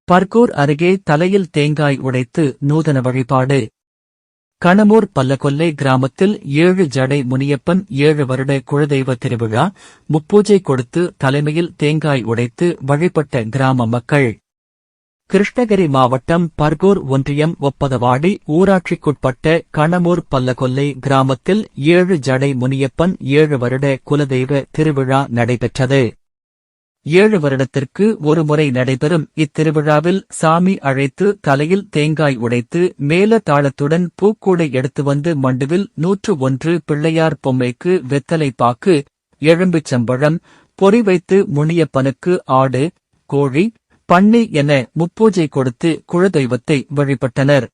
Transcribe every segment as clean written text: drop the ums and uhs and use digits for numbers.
பர்கூர் அருகே தலையில் தேங்காய் உடைத்து நூதன வழிபாடு. கணமூர் பல்லகொல்லை கிராமத்தில் 7 ஜடை முனியப்பன் 7 வருட குலதெய்வ திருவிழா முப்பூஜை கொடுத்து தலைமையில் தேங்காய் உடைத்து வழிபட்ட கிராம மக்கள். கிருஷ்ணகிரி மாவட்டம் பர்கூர் ஒன்றியம் ஒப்பதவாடி ஊராட்சிக்குட்பட்ட கணமூர் பல்லகொல்லை கிராமத்தில் 7 ஜடை முனியப்பன் 7 வருட குலதெய்வ திருவிழா நடைபெற்றது. 7 வருடத்திற்கு ஒரு முறை நடைபெறும் இத்திருவிழாவில் சாமி அழைத்து தலையில் தேங்காய் உடைத்து மேல தாளத்துடன் பூக்கூடை எடுத்து வந்து மண்டுவில் 101 பிள்ளையார் பொம்மைக்கு வெத்தலை பாக்கு, எலும்பிச்சம்பழம், பொறி வைத்து முனியப்பனுக்கு ஆடு, கோழி, பன்னி என முப்பூஜை கொடுத்து குலதெய்வத்தை வழிபட்டனர்.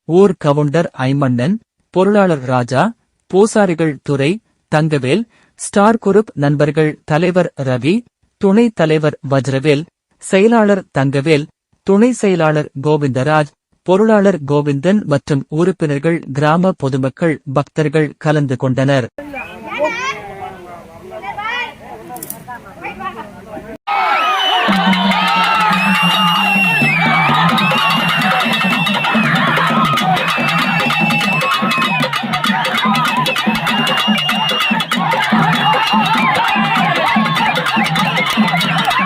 ஊர் கவுண்டர் ஐமண்ணன், பொருளாளர் ராஜா, பூசாரிகள் துரை, தங்கவேல், ஸ்டார் குரூப் நண்பர்கள் தலைவர் ரவி, துணைத் தலைவர் வஜ்ரவேல், செயலாளர் தங்கவேல், துணை செயலாளர் கோவிந்தராஜ், பொருளாளர் கோவிந்தன் மற்றும் உறுப்பினர்கள் கிராம பொதுமக்கள் பக்தர்கள் கலந்து கொண்டனர்.